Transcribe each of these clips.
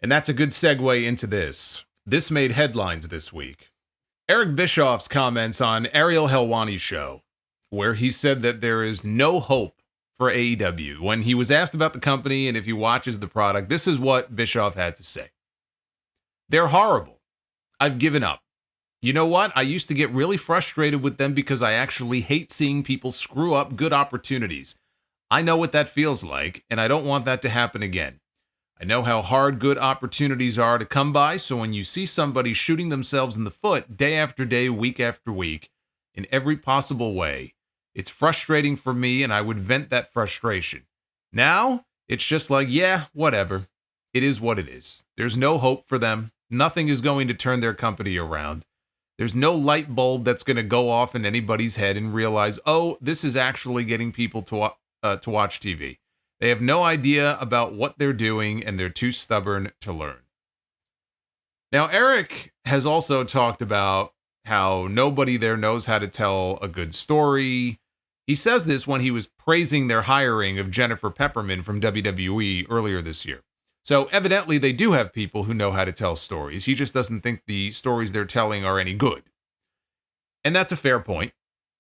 And that's a good segue into this. This made headlines this week. Eric Bischoff's comments on Ariel Helwani's show, where he said that there is no hope for AEW. When he was asked about the company and if he watches the product, this is what Bischoff had to say. They're horrible. I've given up. You know what? I used to get really frustrated with them because I actually hate seeing people screw up good opportunities. I know what that feels like, and I don't want that to happen again. I know how hard good opportunities are to come by, so when you see somebody shooting themselves in the foot day after day, week after week, in every possible way, it's frustrating for me, and I would vent that frustration. Now, it's just like, yeah, whatever. It is what it is. There's no hope for them. Nothing is going to turn their company around. There's no light bulb that's going to go off in anybody's head and realize, oh, this is actually getting people to watch TV. They have no idea about what they're doing, and they're too stubborn to learn. Now, Eric has also talked about how nobody there knows how to tell a good story. He says this when he was praising their hiring of Jennifer Pepperman from WWE earlier this year. So evidently they do have people who know how to tell stories. He just doesn't think the stories they're telling are any good. And that's a fair point.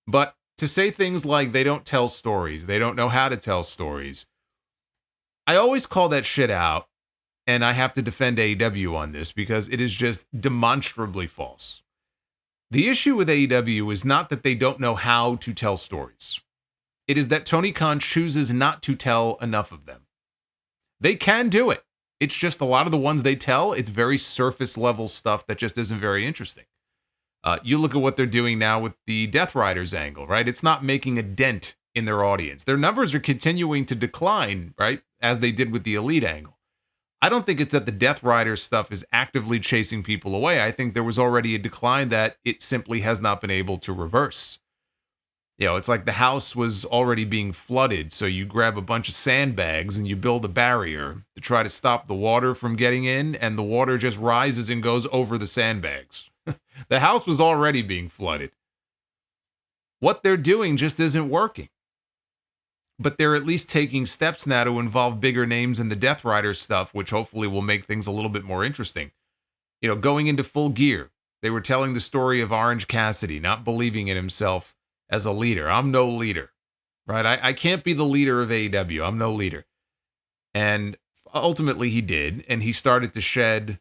But to say things like they don't tell stories, they don't know how to tell stories, I always call that shit out, and I have to defend AEW on this because it is just demonstrably false. The issue with AEW is not that they don't know how to tell stories. It is that Tony Khan chooses not to tell enough of them. They can do it. It's just a lot of the ones they tell, it's very surface level stuff that just isn't very interesting. You look at what they're doing now with the Death Riders angle, right? It's not making a dent in their audience. Their numbers are continuing to decline, right? As they did with the Elite angle. I don't think it's that the Death Riders stuff is actively chasing people away. I think there was already a decline that it simply has not been able to reverse. You know, it's like the house was already being flooded, so you grab a bunch of sandbags and you build a barrier to try to stop the water from getting in, and the water just rises and goes over the sandbags. The house was already being flooded. What they're doing just isn't working. But they're at least taking steps now to involve bigger names in the Death Rider stuff, which hopefully will make things a little bit more interesting. You know, going into Full Gear, they were telling the story of Orange Cassidy not believing in himself as a leader. I'm no leader, right? I can't be the leader of AEW. I'm no leader. And ultimately he did, and he started to shed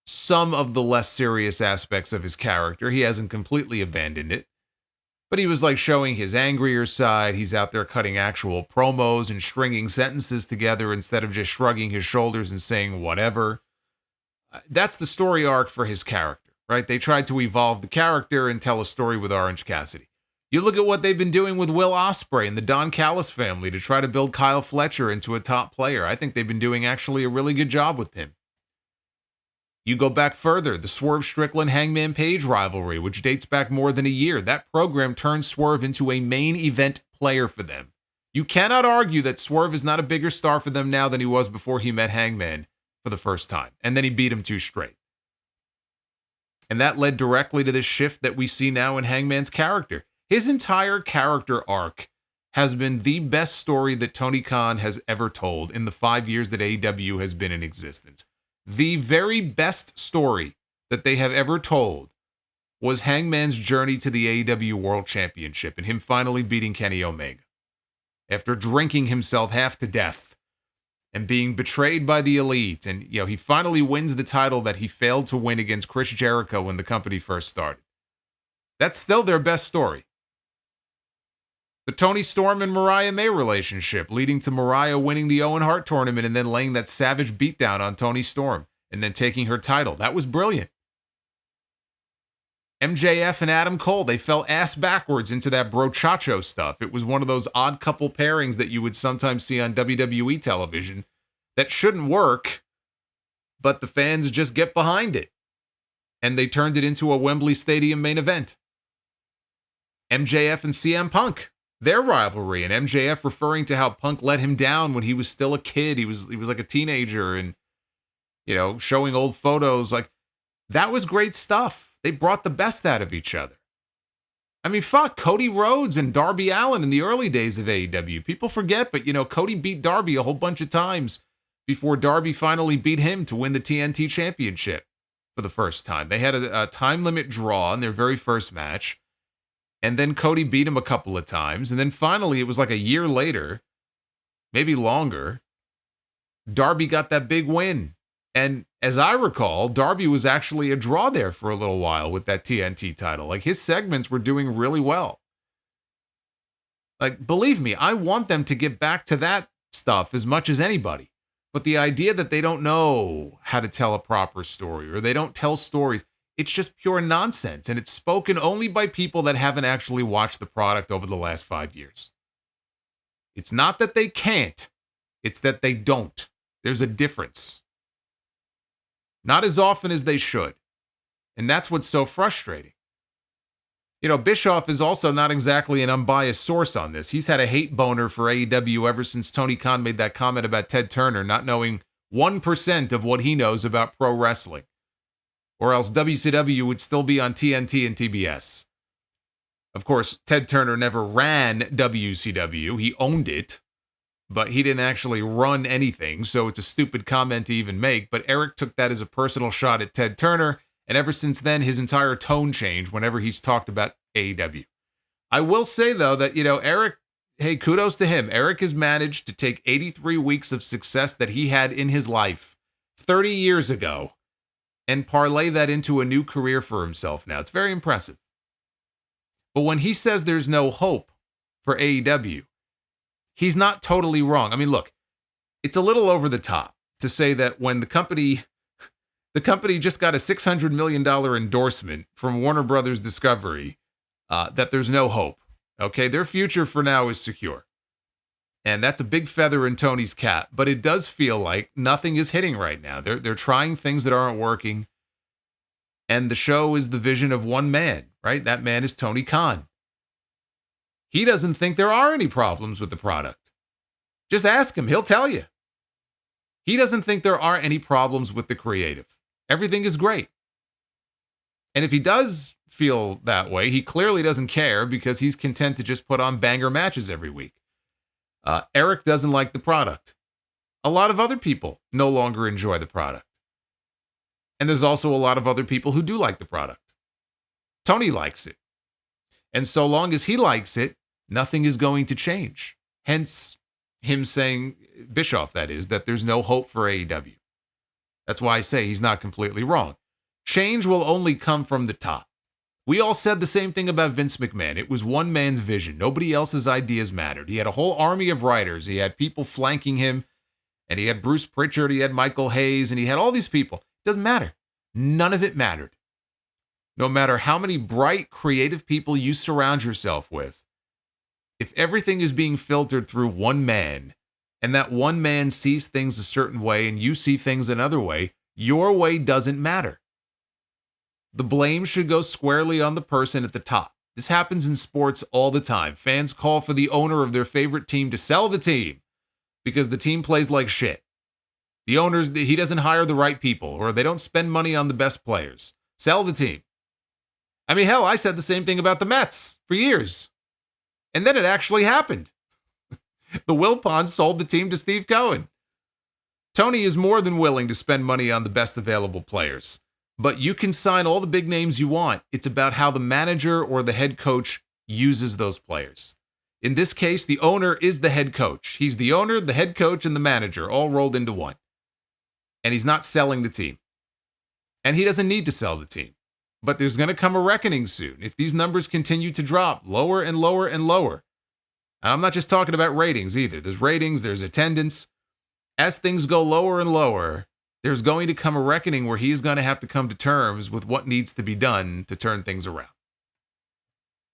some of the less serious aspects of his character. He hasn't completely abandoned it. But he was like showing his angrier side. He's out there cutting actual promos and stringing sentences together instead of just shrugging his shoulders and saying whatever. That's the story arc for his character, right? They tried to evolve the character and tell a story with Orange Cassidy. You look at what they've been doing with Will Ospreay and the Don Callis family to try to build Kyle Fletcher into a top player. I think they've been doing actually a really good job with him. You go back further, the Swerve Strickland Hangman Page rivalry, which dates back more than a year. That program turned Swerve into a main event player for them. You cannot argue that Swerve is not a bigger star for them now than he was before he met Hangman for the first time. And then he beat him 2 straight. And that led directly to this shift that we see now in Hangman's character. His entire character arc has been the best story that Tony Khan has ever told in the 5 years that AEW has been in existence. The very best story that they have ever told was Hangman's journey to the AEW World Championship and him finally beating Kenny Omega. After drinking himself half to death and being betrayed by the Elite. And, you know, he finally wins the title that he failed to win against Chris Jericho when the company first started. That's still their best story. The Tony Storm and Mariah May relationship, leading to Mariah winning the Owen Hart tournament and then laying that savage beatdown on Tony Storm and then taking her title. That was brilliant. MJF and Adam Cole, they fell ass backwards into that brochacho stuff. It was one of those odd couple pairings that you would sometimes see on WWE television that shouldn't work, but the fans just get behind it. And they turned it into a Wembley Stadium main event. MJF and CM Punk, their rivalry, and MJF referring to how Punk let him down when he was still a kid. He was like a teenager and, you know, showing old photos. Like, that was great stuff. They brought the best out of each other. I mean, fuck, Cody Rhodes and Darby Allin in the early days of AEW. People forget, but, you know, Cody beat Darby a whole bunch of times before Darby finally beat him to win the TNT Championship for the first time. They had a time limit draw in their very first match, and then Cody beat him a couple of times, and then finally, it was like a year later, maybe longer, Darby got that big win. And as I recall, Darby was actually a draw there for a little while with that TNT title. Like, his segments were doing really well. Like, believe me, I want them to get back to that stuff as much as anybody. But the idea that they don't know how to tell a proper story or they don't tell stories, it's just pure nonsense. And it's spoken only by people that haven't actually watched the product over the last 5 years. It's not that they can't. It's that they don't. There's a difference. Not as often as they should. And that's what's so frustrating. You know, Bischoff is also not exactly an unbiased source on this. He's had a hate boner for AEW ever since Tony Khan made that comment about Ted Turner not knowing 1% of what he knows about pro wrestling. Or else WCW would still be on TNT and TBS. Of course, Ted Turner never ran WCW. He owned it, but he didn't actually run anything, so it's a stupid comment to even make. But Eric took that as a personal shot at Ted Turner, and ever since then, his entire tone changed whenever he's talked about AEW. I will say, though, that, you know, Eric, hey, kudos to him. Eric has managed to take 83 weeks of success that he had in his life 30 years ago and parlay that into a new career for himself now. It's very impressive. But when he says there's no hope for AEW, he's not totally wrong. I mean, look, it's a little over the top to say that when the company just got a $600 million endorsement from Warner Brothers Discovery, that there's no hope. Okay, their future for now is secure. And that's a big feather in Tony's cap, but it does feel like nothing is hitting right now. They're trying things that aren't working. And the show is the vision of one man, right? That man is Tony Khan. He doesn't think there are any problems with the product. Just ask him, he'll tell you. He doesn't think there are any problems with the creative. Everything is great. And if he does feel that way, he clearly doesn't care because he's content to just put on banger matches every week. Eric doesn't like the product. A lot of other people no longer enjoy the product. And there's also a lot of other people who do like the product. Tony likes it. And so long as he likes it, nothing is going to change. Hence him saying, Bischoff that is, that there's no hope for AEW. That's why I say he's not completely wrong. Change will only come from the top. We all said the same thing about Vince McMahon. It was one man's vision. Nobody else's ideas mattered. He had a whole army of writers. He had people flanking him. And he had Bruce Pritchard. He had Michael Hayes. And he had all these people. It doesn't matter. None of it mattered. No matter how many bright, creative people you surround yourself with, if everything is being filtered through one man, and that one man sees things a certain way and you see things another way, your way doesn't matter. The blame should go squarely on the person at the top. This happens in sports all the time. Fans call for the owner of their favorite team to sell the team because the team plays like shit. The owners, he doesn't hire the right people, or they don't spend money on the best players. Sell the team. I mean, hell, I said the same thing about the Mets for years. And then it actually happened. The Wilpons sold the team to Steve Cohen. Tony is more than willing to spend money on the best available players. But you can sign all the big names you want. It's about how the manager or the head coach uses those players. In this case, the owner is the head coach. He's the owner, the head coach, and the manager all rolled into one. And he's not selling the team. And he doesn't need to sell the team. But there's going to come a reckoning soon. If these numbers continue to drop lower and lower and lower, and I'm not just talking about ratings either. There's ratings, there's attendance. As things go lower and lower, there's going to come a reckoning where he's going to have to come to terms with what needs to be done to turn things around.